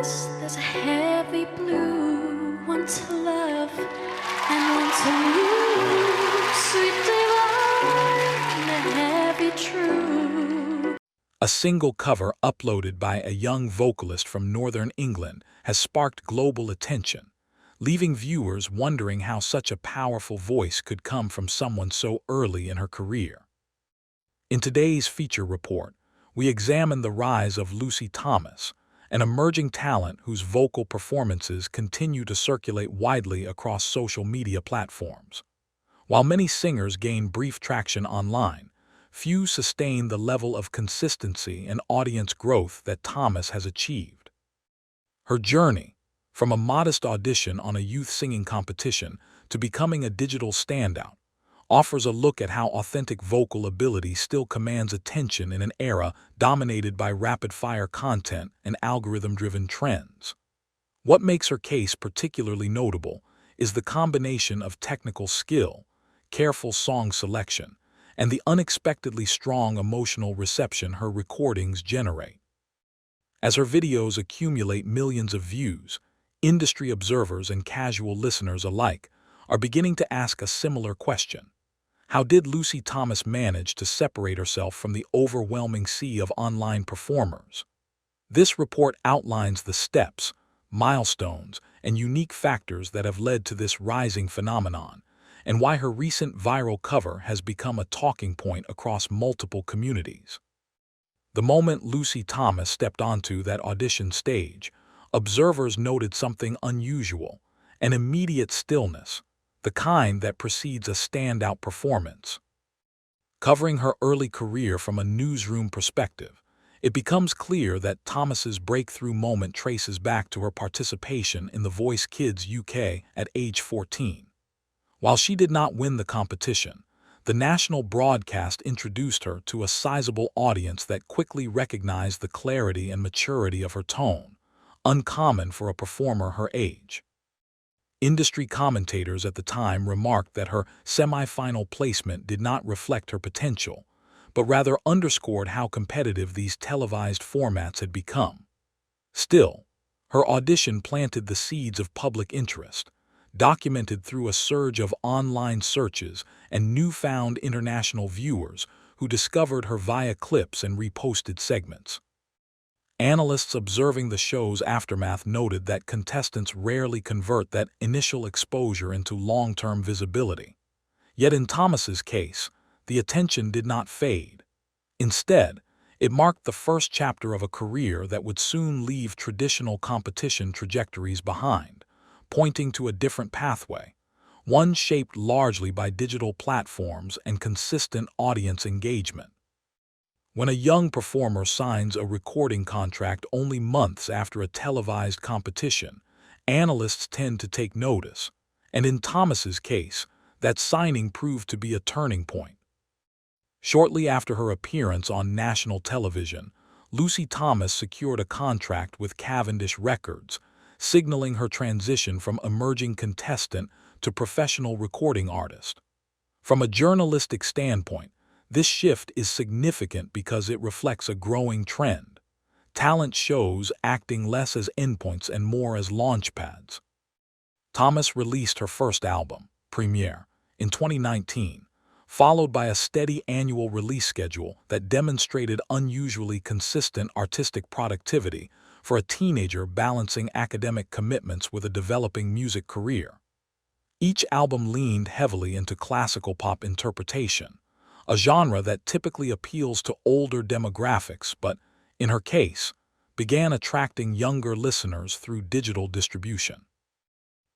eyes, there's a heavy blue, one to love and one to lose. Sweet divine, the heavy true. A single cover uploaded by a young vocalist from Northern England has sparked global attention, leaving viewers wondering how such a powerful voice could come from someone so early in her career. In today's feature report, we examine the rise of Lucy Thomas, an emerging talent whose vocal performances continue to circulate widely across social media platforms. While many singers gain brief traction online, few sustain the level of consistency and audience growth that Thomas has achieved. Her journey, from a modest audition on a youth singing competition to becoming a digital standout, offers a look at how authentic vocal ability still commands attention in an era dominated by rapid-fire content and algorithm-driven trends. What makes her case particularly notable is the combination of technical skill, careful song selection, and the unexpectedly strong emotional reception her recordings generate. As her videos accumulate millions of views, industry observers and casual listeners alike are beginning to ask a similar question. How did Lucy Thomas manage to separate herself from the overwhelming sea of online performers? This report outlines the steps, milestones, and unique factors that have led to this rising phenomenon, and why her recent viral cover has become a talking point across multiple communities. The moment Lucy Thomas stepped onto that audition stage, observers noted something unusual, an immediate stillness, the kind that precedes a standout performance. Covering her early career from a newsroom perspective, it becomes clear that Thomas's breakthrough moment traces back to her participation in The Voice Kids UK at age 14. While she did not win the competition, the national broadcast introduced her to a sizable audience that quickly recognized the clarity and maturity of her tone, uncommon for a performer her age. Industry commentators at the time remarked that her semi-final placement did not reflect her potential, but rather underscored how competitive these televised formats had become. Still, her audition planted the seeds of public interest, documented through a surge of online searches and newfound international viewers who discovered her via clips and reposted segments. Analysts observing the show's aftermath noted that contestants rarely convert that initial exposure into long-term visibility. Yet in Thomas's case, the attention did not fade. Instead, it marked the first chapter of a career that would soon leave traditional competition trajectories behind, pointing to a different pathway, one shaped largely by digital platforms and consistent audience engagement. When a young performer signs a recording contract only months after a televised competition, analysts tend to take notice, and in Thomas's case, that signing proved to be a turning point. Shortly after her appearance on national television, Lucy Thomas secured a contract with Cavendish Records, signaling her transition from emerging contestant to professional recording artist. From a journalistic standpoint, this shift is significant because it reflects a growing trend: talent shows acting less as endpoints and more as launchpads. Thomas released her first album, Premiere, in 2019, followed by a steady annual release schedule that demonstrated unusually consistent artistic productivity for a teenager balancing academic commitments with a developing music career. Each album leaned heavily into classical pop interpretation, a genre that typically appeals to older demographics but, in her case, began attracting younger listeners through digital distribution.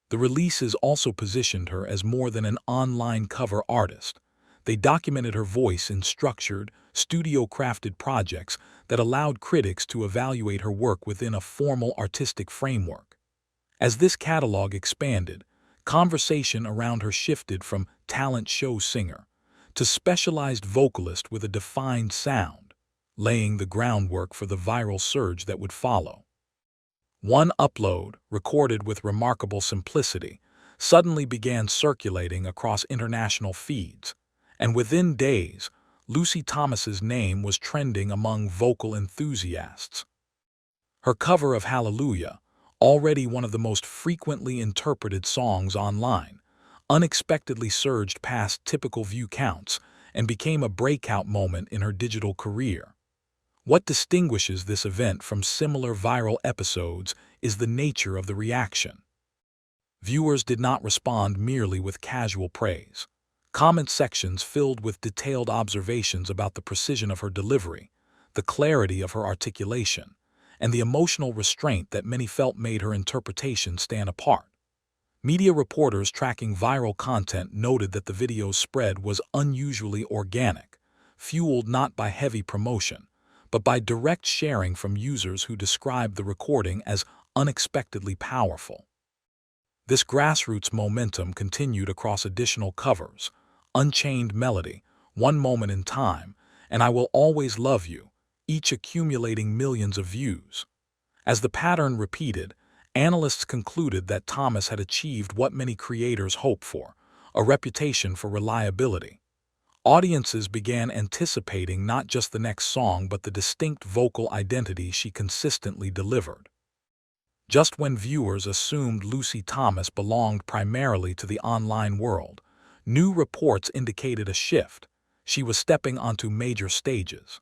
The releases also positioned her as more than an online cover artist. They documented her voice in structured, studio-crafted projects that allowed critics to evaluate her work within a formal artistic framework. As this catalog expanded, conversation around her shifted from talent show singer to specialized vocalist with a defined sound, laying the groundwork for the viral surge that would follow. One upload, recorded with remarkable simplicity, suddenly began circulating across international feeds, and within days, Lucy Thomas's name was trending among vocal enthusiasts. Her cover of Hallelujah, already one of the most frequently interpreted songs online, unexpectedly surged past typical view counts and became a breakout moment in her digital career. What distinguishes this event from similar viral episodes is the nature of the reaction. Viewers did not respond merely with casual praise. Comment sections filled with detailed observations about the precision of her delivery, the clarity of her articulation, and the emotional restraint that many felt made her interpretation stand apart. Media reporters tracking viral content noted that the video's spread was unusually organic, fueled not by heavy promotion, but by direct sharing from users who described the recording as unexpectedly powerful. This grassroots momentum continued across additional covers: Unchained Melody, One Moment in Time, and I Will Always Love You, each accumulating millions of views. As the pattern repeated, analysts concluded that Thomas had achieved what many creators hope for: a reputation for reliability. Audiences began anticipating not just the next song but the distinct vocal identity she consistently delivered. Just when viewers assumed Lucy Thomas belonged primarily to the online world, new reports indicated a shift. She was stepping onto major stages.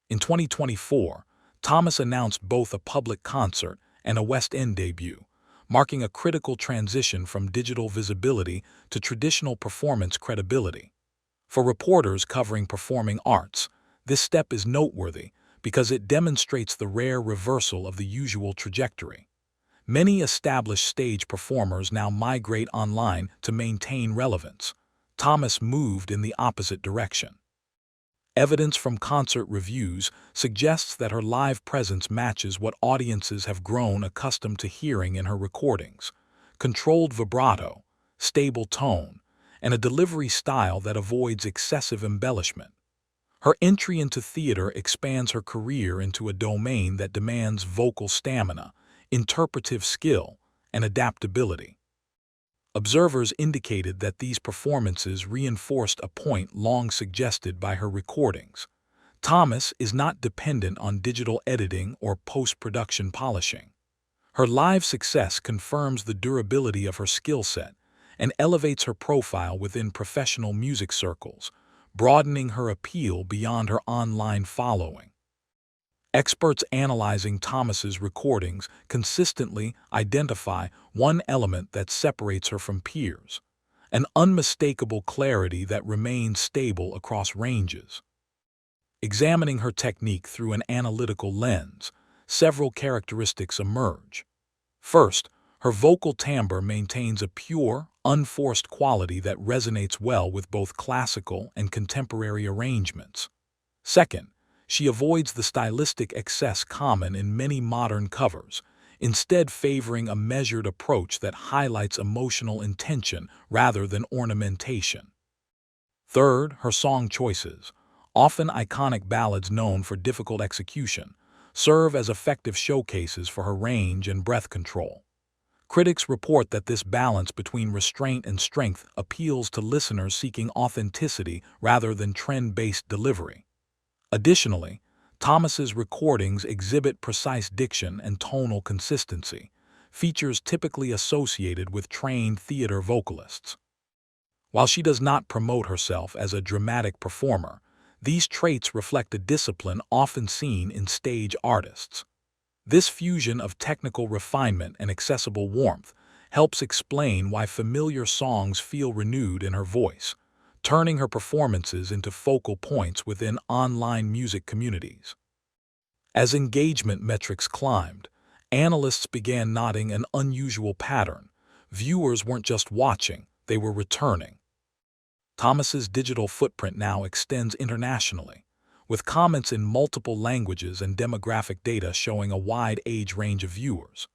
In 2024, Thomas announced both a public concert and a West End debut, marking a critical transition from digital visibility to traditional performance credibility. For reporters covering performing arts, this step is noteworthy because it demonstrates the rare reversal of the usual trajectory. Many established stage performers now migrate online to maintain relevance. Thomas moved in the opposite direction. Evidence from concert reviews suggests that her live presence matches what audiences have grown accustomed to hearing in her recordings: controlled vibrato, stable tone, and a delivery style that avoids excessive embellishment. Her entry into theater expands her career into a domain that demands vocal stamina, interpretive skill, and adaptability. Observers indicated that these performances reinforced a point long suggested by her recordings: Thomas is not dependent on digital editing or post-production polishing. Her live success confirms the durability of her skill set and elevates her profile within professional music circles, broadening her appeal beyond her online following. Experts analyzing Thomas's recordings consistently identify one element that separates her from peers: an unmistakable clarity that remains stable across ranges. Examining her technique through an analytical lens, several characteristics emerge. First, her vocal timbre maintains a pure, unforced quality that resonates well with both classical and contemporary arrangements. Second, she avoids the stylistic excess common in many modern covers, instead favoring a measured approach that highlights emotional intention rather than ornamentation. Third, her song choices, often iconic ballads known for difficult execution, serve as effective showcases for her range and breath control. Critics report that this balance between restraint and strength appeals to listeners seeking authenticity rather than trend-based delivery. Additionally, Thomas's recordings exhibit precise diction and tonal consistency, features typically associated with trained theater vocalists. While she does not promote herself as a dramatic performer, these traits reflect a discipline often seen in stage artists. This fusion of technical refinement and accessible warmth helps explain why familiar songs feel renewed in her voice, turning her performances into focal points within online music communities. As engagement metrics climbed, analysts began noting an unusual pattern. Viewers weren't just watching, they were returning. Thomas's digital footprint now extends internationally, with comments in multiple languages and demographic data showing a wide age range of viewers.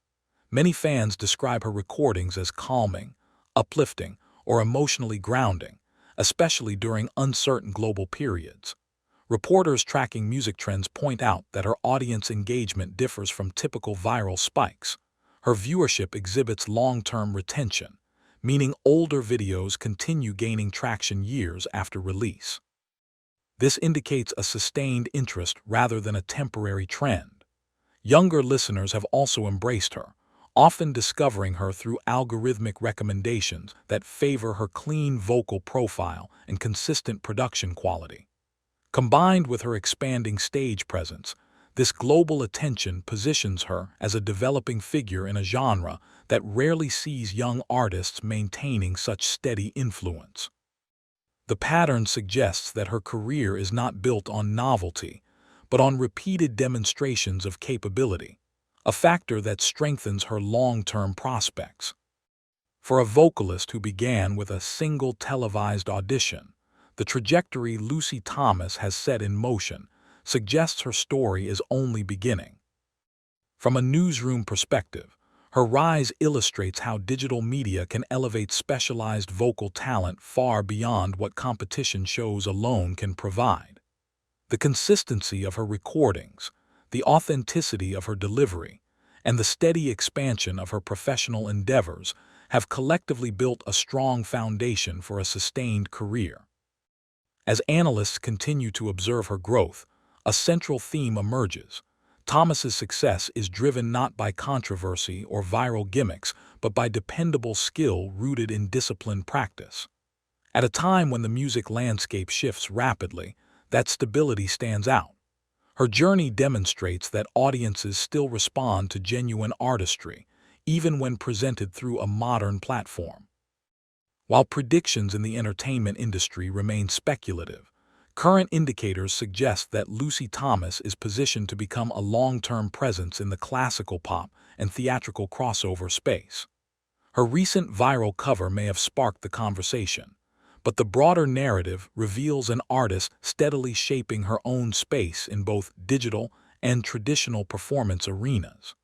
Many fans describe her recordings as calming, uplifting, or emotionally grounding, especially during uncertain global periods. Reporters tracking music trends point out that her audience engagement differs from typical viral spikes. Her viewership exhibits long-term retention, meaning older videos continue gaining traction years after release. This indicates a sustained interest rather than a temporary trend. Younger listeners have also embraced her, often discovering her through algorithmic recommendations that favor her clean vocal profile and consistent production quality. Combined with her expanding stage presence, this global attention positions her as a developing figure in a genre that rarely sees young artists maintaining such steady influence. The pattern suggests that her career is not built on novelty, but on repeated demonstrations of capability, a factor that strengthens her long-term prospects. For a vocalist who began with a single televised audition, the trajectory Lucy Thomas has set in motion suggests her story is only beginning. From a newsroom perspective, her rise illustrates how digital media can elevate specialized vocal talent far beyond what competition shows alone can provide. The consistency of her recordings, the authenticity of her delivery, and the steady expansion of her professional endeavors have collectively built a strong foundation for a sustained career. As analysts continue to observe her growth, a central theme emerges. Thomas's success is driven not by controversy or viral gimmicks, but by dependable skill rooted in disciplined practice. At a time when the music landscape shifts rapidly, that stability stands out. Her journey demonstrates that audiences still respond to genuine artistry, even when presented through a modern platform. While predictions in the entertainment industry remain speculative, current indicators suggest that Lucy Thomas is positioned to become a long-term presence in the classical pop and theatrical crossover space. Her recent viral cover may have sparked the conversation, but the broader narrative reveals an artist steadily shaping her own space in both digital and traditional performance arenas.